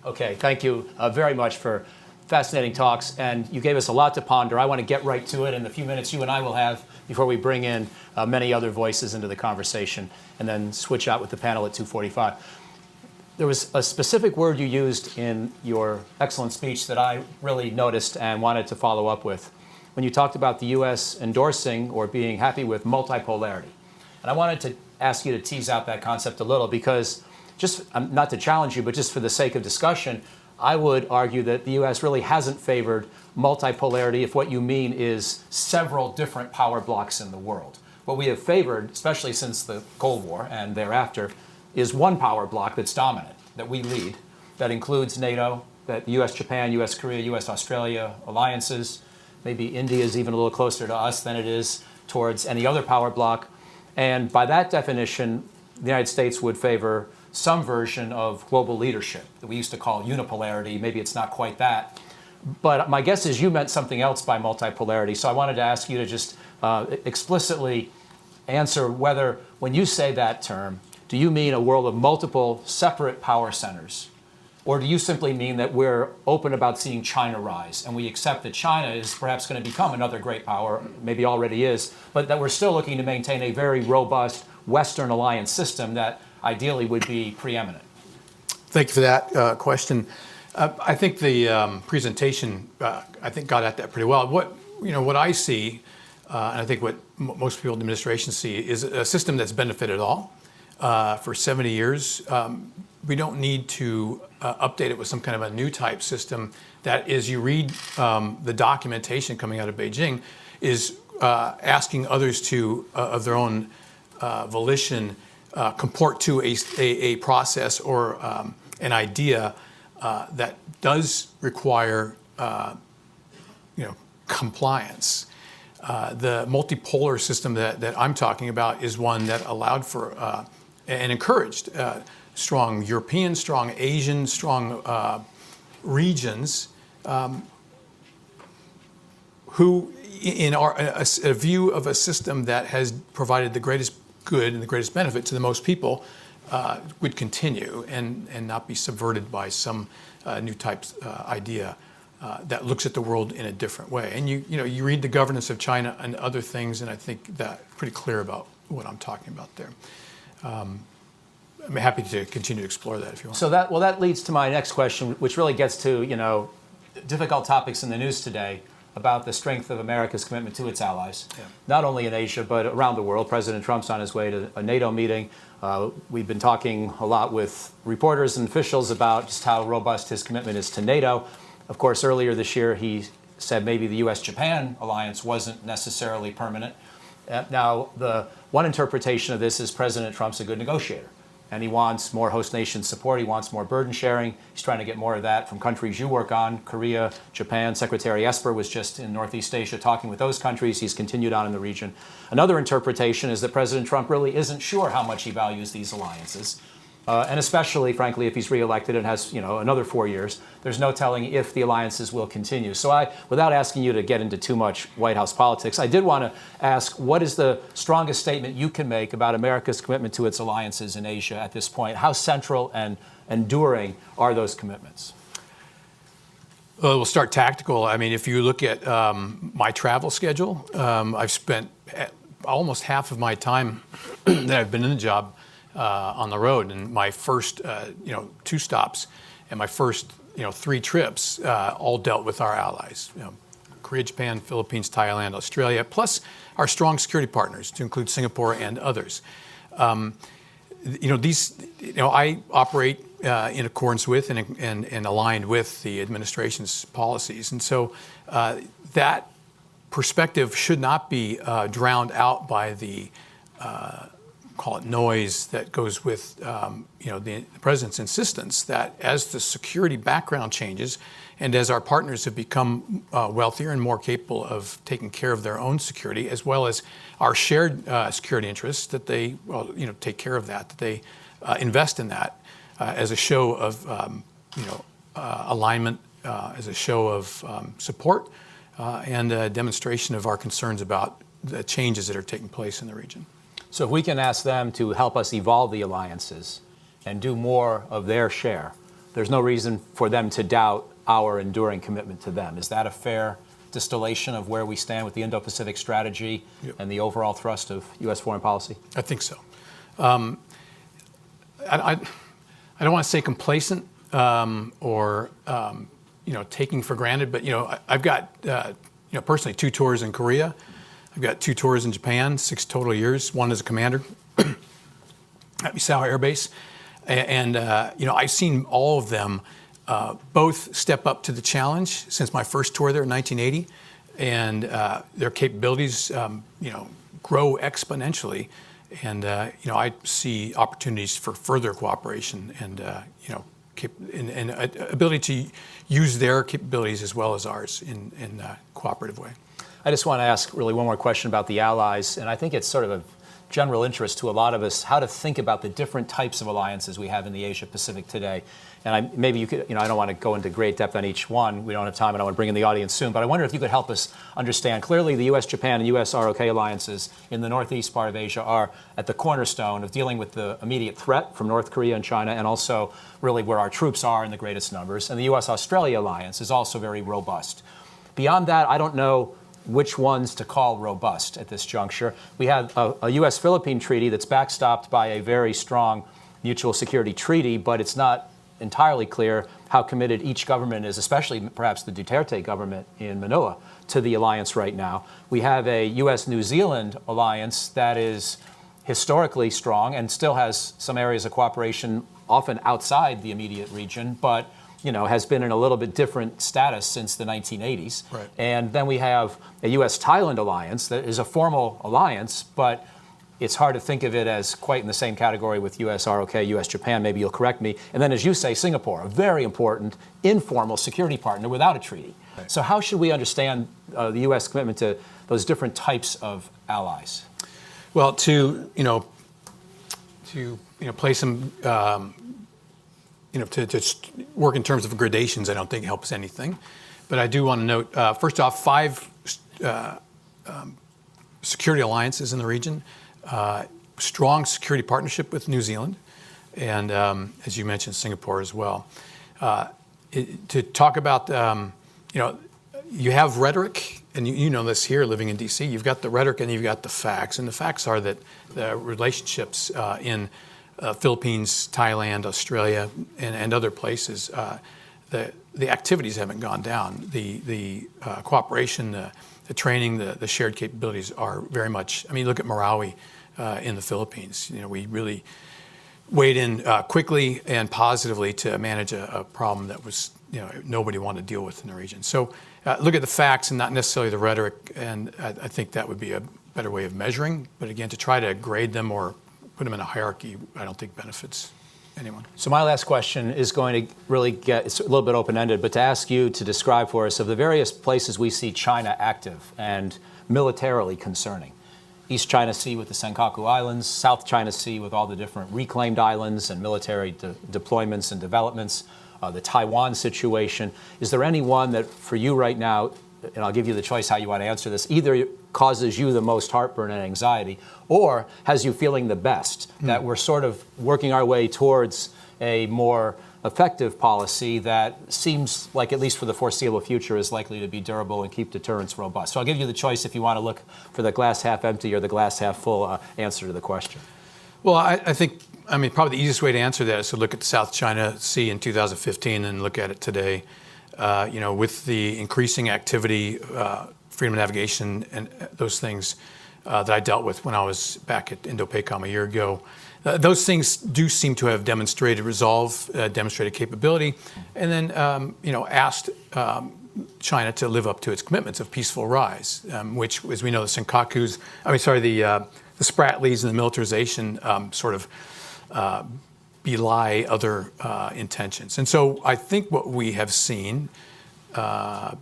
Okay, thank you very much for fascinating talks, and you gave us a lot to ponder. I want to get right to it in the few minutes you and I will have before we bring in many other voices into the conversation and then switch out with the panel at 2:45. There was a specific word you used in your excellent speech that I really noticed and wanted to follow up with when you talked about the U.S. endorsing or being happy with multipolarity. And I wanted to ask you to tease out that concept a little because just not to challenge you, but just for the sake of discussion, I would argue that the U.S. really hasn't favored multipolarity if what you mean is several different power blocks in the world. What we have favored, especially since the Cold War and thereafter, is one power block that's dominant, that we lead, that includes NATO, that U.S.-Japan, U.S.-Korea, U.S.-Australia alliances. Maybe India is even a little closer to us than it is towards any other power block. And by that definition, the United States would favor some version of global leadership that we used to call unipolarity. Maybe it's not quite that. But my guess is you meant something else by multipolarity. So I wanted to ask you to just explicitly answer whether, when you say that term, do you mean a world of multiple separate power centers? Or do you simply mean that we're open about seeing China rise and we accept that China is perhaps going to become another great power, maybe already is, but that we're still looking to maintain a very robust Western alliance system that ideally would be preeminent? Thank you for that question. I think the presentation, I think, got at that pretty well. What I see, and I think what most people in the administration see, is a system that's benefited all for 70 years. We don't need to update it with some kind of a new type system that, as you read the documentation coming out of Beijing, is asking others to, of their own volition, comport to a process or an idea that does require compliance. The multipolar system that I'm talking about is one that allowed for and encouraged strong European, strong Asian, strong regions who, in a view of a system that has provided the greatest good and the greatest benefit to the most people, would continue and not be subverted by some new type idea that looks at the world in a different way. And you read the governance of China and other things, and I think that's pretty clear about what I'm talking about there. I'm happy to continue to explore that if you want. So that leads to my next question, which really gets to difficult topics in the news today about the strength of America's commitment to its allies, not only in Asia but around the world. President Trump's on his way to a NATO meeting. We've been talking a lot with reporters and officials about just how robust his commitment is to NATO. Of course, earlier this year he said maybe the U.S.-Japan alliance wasn't necessarily permanent. Now, the one interpretation of this is President Trump's a good negotiator, and he wants more host nation support. He wants more burden sharing. He's trying to get more of that from countries you work on, Korea, Japan. Secretary Esper was just in Northeast Asia talking with those countries. He's continued on in the region. Another interpretation is that President Trump really isn't sure how much he values these alliances. And especially, frankly, if he's reelected and has another 4 years, there's no telling if the alliances will continue. So without asking you to get into too much White House politics, I did want to ask, what is the strongest statement you can make about America's commitment to its alliances in Asia at this point? How central and enduring are those commitments? Well, we'll start tactical. I mean, if you look at my travel schedule, I've spent almost half of my time that I've been in the job on the road, and my first 2 stops and my first 3 trips all dealt with our allies: Korea, Japan, Philippines, Thailand, Australia, plus our strong security partners, to include Singapore and others. I operate in accordance with and aligned with the administration's policies, and so that perspective should not be drowned out by the call it noise that goes with the president's insistence that as the security background changes and as our partners have become wealthier and more capable of taking care of their own security, as well as our shared security interests, that they take care of that they invest in that as a show of alignment, as a show of support, and a demonstration of our concerns about the changes that are taking place in the region. So if we can ask them to help us evolve the alliances and do more of their share, there's no reason for them to doubt our enduring commitment to them. Is that a fair distillation of where we stand with the Indo-Pacific strategy and the overall thrust of U.S. foreign policy? I think so. I don't want to say complacent or taking for granted, but I've got personally 2 tours in Korea. I've got 2 tours in Japan, 6 total years. One as a commander at Misawa Air Base, and I've seen all of them both step up to the challenge since my first tour there in 1980, and their capabilities grow exponentially. And I see opportunities for further cooperation and ability to use their capabilities as well as ours in a cooperative way. I just want to ask really one more question about the allies, and I think it's sort of a general interest to a lot of us how to think about the different types of alliances we have in the Asia-Pacific today. And maybe you could, I don't want to go into great depth on each one. We don't have time, and I want to bring in the audience soon. But I wonder if you could help us understand. Clearly, the U.S.-Japan and U.S.-ROK alliances in the northeast part of Asia are at the cornerstone of dealing with the immediate threat from North Korea and China, and also really where our troops are in the greatest numbers. And the U.S.-Australia alliance is also very robust. Beyond that, I don't know which ones to call robust at this juncture. We have a U.S.-Philippine treaty that's backstopped by a very strong mutual security treaty, but it's not entirely clear how committed each government is, especially perhaps the Duterte government in Manila, to the alliance right now. We have a U.S.-New Zealand alliance that is historically strong and still has some areas of cooperation often outside the immediate region, but has been in a little bit different status since the 1980s. Right. And then we have a U.S.-Thailand alliance that is a formal alliance, but it's hard to think of it as quite in the same category with U.S.-ROK, U.S.-Japan. Maybe you'll correct me. And then, as you say, Singapore, a very important informal security partner without a treaty. Right. So how should we understand the U.S. commitment to those different types of allies? Well, to play some to work in terms of gradations, I don't think helps anything. But I do want to note, first off, 5 security alliances in the region, strong security partnership with New Zealand, and as you mentioned, Singapore as well. To talk about, you have rhetoric, and you know this here, living in D.C., you've got the rhetoric and you've got the facts. And the facts are that the relationships in Philippines, Thailand, Australia, and other places, the activities haven't gone down. The cooperation, the training, the shared capabilities are very much. I mean, look at Marawi in the Philippines. We really weighed in quickly and positively to manage a problem that was nobody wanted to deal with in the region. So look at the facts and not necessarily the rhetoric, and I think that would be a better way of measuring. But again, to try to grade them or put them in a hierarchy, I don't think benefits anyone. So my last question is going to really it's a little bit open-ended, but to ask you to describe for us of the various places we see China active and militarily concerning. East China Sea with the Senkaku Islands, South China Sea with all the different reclaimed islands and military deployments and developments, the Taiwan situation. Is there any one that for you right now, and I'll give you the choice how you want to answer this, either causes you the most heartburn and anxiety, or has you feeling the best, that we're sort of working our way towards a more effective policy that seems like, at least for the foreseeable future, is likely to be durable and keep deterrence robust? So I'll give you the choice if you want to look for the glass half empty or the glass half full answer to the question. Well, I think, probably the easiest way to answer that is to look at the South China Sea in 2015 and look at it today. With the increasing activity, freedom of navigation, and those things that I dealt with when I was back at Indo-PACOM a year ago, those things do seem to have demonstrated resolve, demonstrated capability, and then asked China to live up to its commitments of peaceful rise, which, as we know, the Senkakus, the Spratlys and the militarization sort of belie other intentions. And so I think what we have seen, the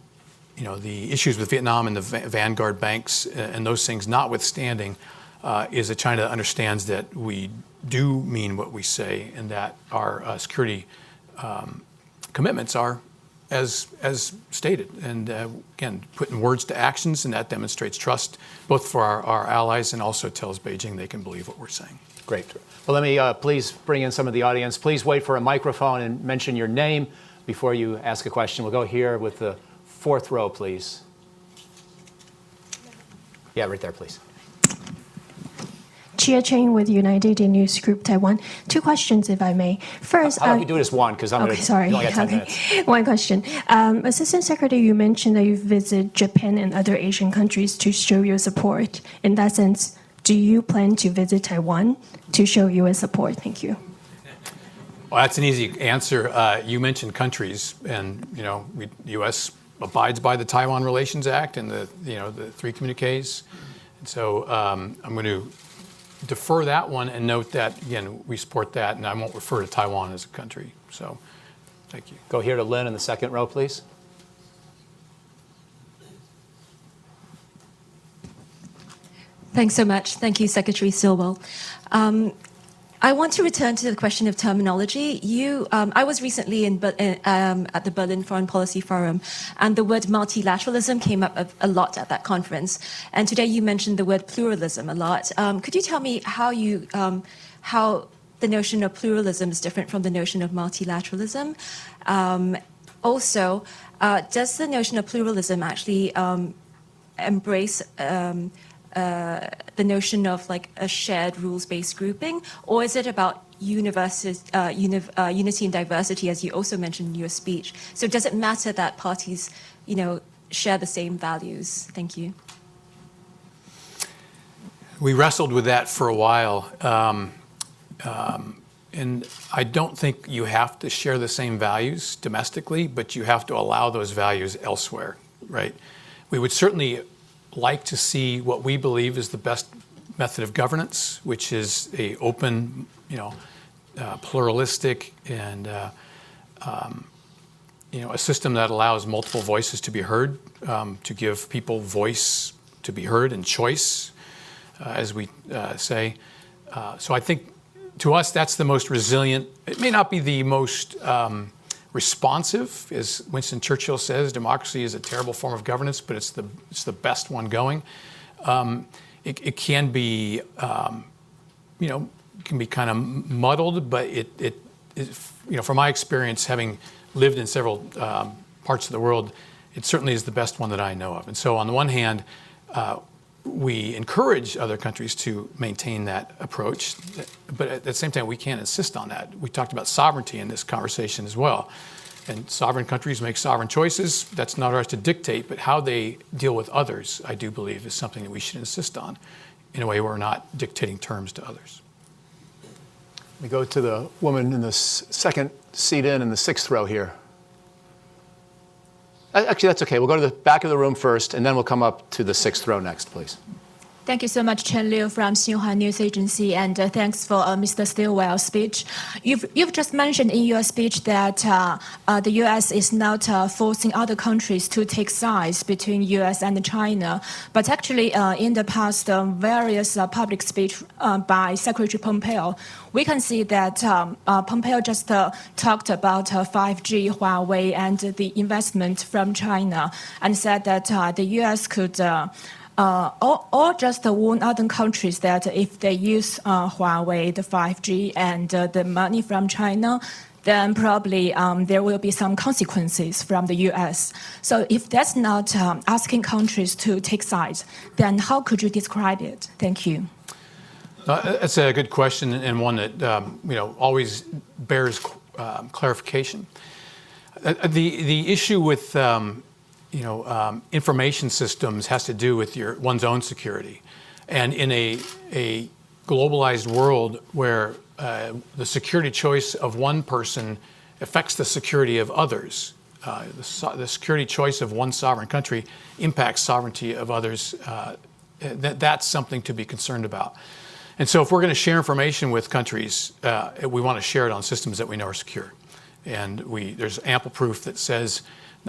issues with Vietnam and the Vanguard banks and those things notwithstanding, is that China understands that we do mean what we say and that our security commitments are as stated. And again, putting words to actions, and that demonstrates trust both for our allies and also tells Beijing they can believe what we're saying. Great. Well, let me please bring in some of the audience. Please wait for a microphone and mention your name before you ask a question. We'll go here with the fourth row, please. Yeah, right there, please. Chia Cheng with United News Group Taiwan. Two questions, if I may. First, how about we do it as one, because I'm okay, sorry. You only got 10 minutes. One question. Assistant Secretary, you mentioned that you visit Japan and other Asian countries to show your support. In that sense, do you plan to visit Taiwan to show U.S. support? Thank you. Well, that's an easy answer. You mentioned countries, and the U.S. abides by the Taiwan Relations Act and the 3 communiques. And so I'm going to defer that one and note that, again, we support that, and I won't refer to Taiwan as a country. So thank you. Go here to Lynn in the second row, please. Thanks so much. Thank you, Secretary Stilwell. I want to return to the question of terminology. I was recently at the Berlin Foreign Policy Forum, and the word multilateralism came up a lot at that conference. And today you mentioned the word pluralism a lot. Could you tell me how the notion of pluralism is different from the notion of multilateralism? Also, does the notion of pluralism actually embrace the notion of like a shared rules-based grouping, or is it about unity and diversity, as you also mentioned in your speech? So does it matter that parties, share the same values? Thank you. We wrestled with that for a while, and I don't think you have to share the same values domestically, but you have to allow those values elsewhere, right? We would certainly like to see what we believe is the best method of governance, which is a open, pluralistic, and a system that allows multiple voices to be heard, to give people voice to be heard and choice, as we say. So I think to us that's the most resilient. It may not be the most responsive, as Winston Churchill says, democracy is a terrible form of governance, but it's the best one going. It can be, can be kind of muddled, but it from my experience, having lived in several parts of the world, it certainly is the best one that I know of. And so on the one hand, we encourage other countries to maintain that approach, but at the same time, we can't insist on that. We talked about sovereignty in this conversation as well. And sovereign countries make sovereign choices. That's not ours to dictate, but how they deal with others, I do believe, is something that we should insist on in a way where we're not dictating terms to others. We go to the woman in the second seat in the sixth row here. Actually, that's okay. We'll go to the back of the room first, and then we'll come up to the sixth row next, please. Thank you so much, Chen Liu from Xinhua News Agency, and thanks for Mr. Stilwell's speech. You've just mentioned in your speech that the U.S. is not forcing other countries to take sides between U.S. and China, but actually in the past various public speech by Secretary Pompeo, we can see that Pompeo just talked about 5G, Huawei, and the investment from China, and said that the U.S. could or just warn other countries that if they use Huawei, the 5G, and the money from China, then probably there will be some consequences from the U.S. So if that's not asking countries to take sides, then how could you describe it? Thank you. That's a good question, and one that always bears clarification. The issue with information systems has to do with one's own security. And in a globalized world where the security choice of one person affects the security of others, the security choice of one sovereign country impacts sovereignty of others, that's something to be concerned about. And so if we're going to share information with countries, we want to share it on systems that we know are secure. And there's ample proof that says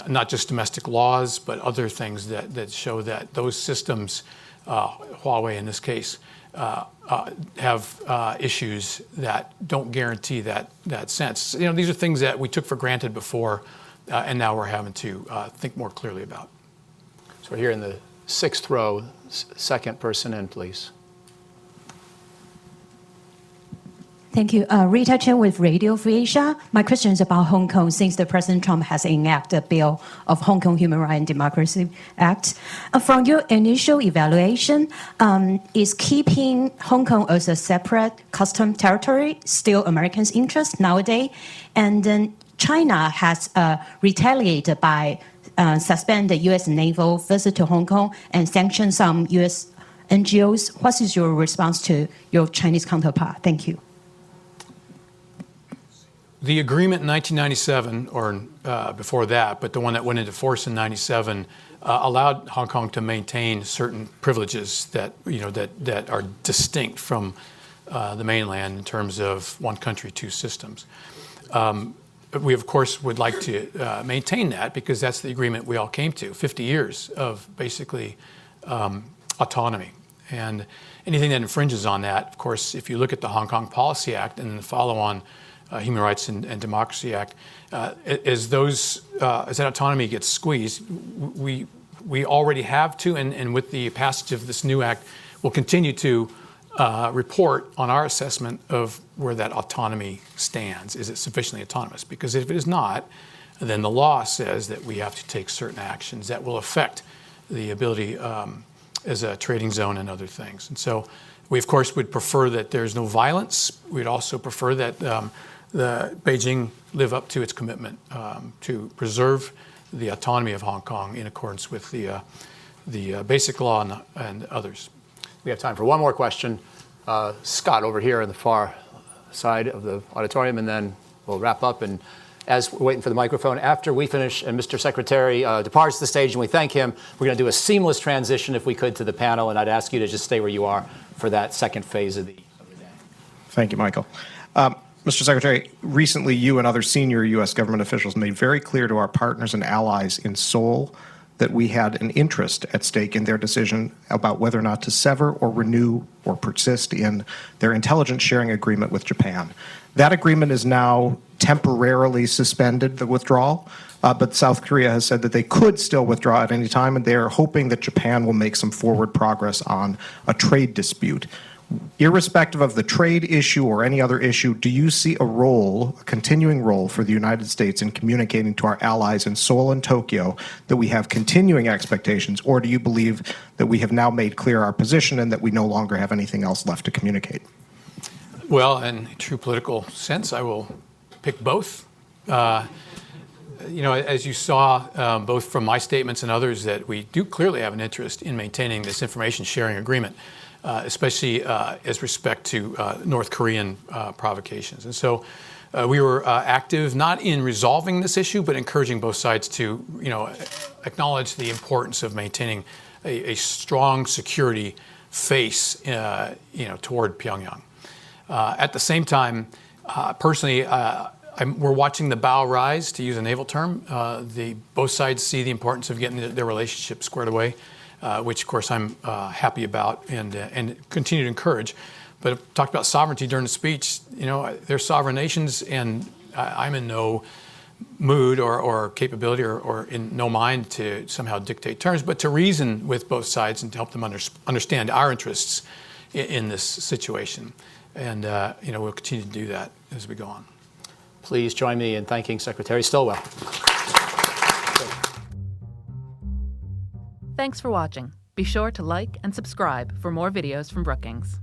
not just domestic laws, but other things that show that those systems, Huawei in this case, have issues that don't guarantee that sense. These are things that we took for granted before, and now we're having to think more clearly about. So we're here in the sixth row, second person in, please. Thank you. Rita Chen with Radio Free Asia. My question is about Hong Kong, since the President Trump has enacted a bill of Hong Kong Human Rights and Democracy Act. From your initial evaluation, is keeping Hong Kong as a separate custom territory still Americans' interest nowadays? And then China has retaliated by suspend the U.S. naval visit to Hong Kong and sanction some U.S. NGOs. What is your response to your Chinese counterpart? Thank you. The agreement in 1997, or before that, but the one that went into force in 97, allowed Hong Kong to maintain certain privileges that that are distinct from the mainland in terms of one country, two systems. We of course would like to maintain that because that's the agreement we all came to. 50 years of basically autonomy, and anything that infringes on that, of course, if you look at the Hong Kong Policy Act and the follow-on Human Rights and Democracy Act, as that autonomy gets squeezed, we already have to, and with the passage of this new act, we'll continue to report on our assessment of where that autonomy stands. Is it sufficiently autonomous? Because if it is not, then the law says that we have to take certain actions that will affect the ability as a trading zone and other things. And so we, of course, would prefer that there's no violence. We'd also prefer that the Beijing live up to its commitment to preserve the autonomy of Hong Kong in accordance with the basic law and others. We have time for one more question. Scott, over here on the far side of the auditorium, and then we'll wrap up. And as we're waiting for the microphone, after we finish and Mr. Secretary departs the stage and we thank him, we're going to do a seamless transition, if we could, to the panel, and I'd ask you to just stay where you are for that second phase of the day. Thank you, Michael. Mr. Secretary, recently you and other senior U.S. government officials made very clear to our partners and allies in Seoul that we had an interest at stake in their decision about whether or not to sever or renew or persist in their intelligence sharing agreement with Japan. That agreement is now temporarily suspended, the withdrawal, but South Korea has said that they could still withdraw at any time, and they are hoping that Japan will make some forward progress on a trade dispute. Irrespective of the trade issue or any other issue, do you see a continuing role for the United States in communicating to our allies in Seoul and Tokyo that we have continuing expectations, or do you believe that we have now made clear our position and that we no longer have anything else left to communicate? Well, in true political sense, I will pick both. As you saw, both from my statements and others, that we do clearly have an interest in maintaining this information sharing agreement, especially as respect to North Korean provocations. And so we were active not in resolving this issue, but encouraging both sides to, acknowledge the importance of maintaining a strong security face, toward Pyongyang. At the same time, personally, we're watching the bow rise, to use a naval term. Both sides see the importance of getting their relationship squared away, which, of course, I'm happy about and continue to encourage. But I've talked about sovereignty during the speech. They're sovereign nations, and I'm in no mood or capability or in no mind to somehow dictate terms, but to reason with both sides and to help them understand our interests in this situation. And we'll continue to do that as we go on. Please join me in thanking Secretary Stilwell. Thanks for watching. Be sure to like and subscribe for more videos from Brookings.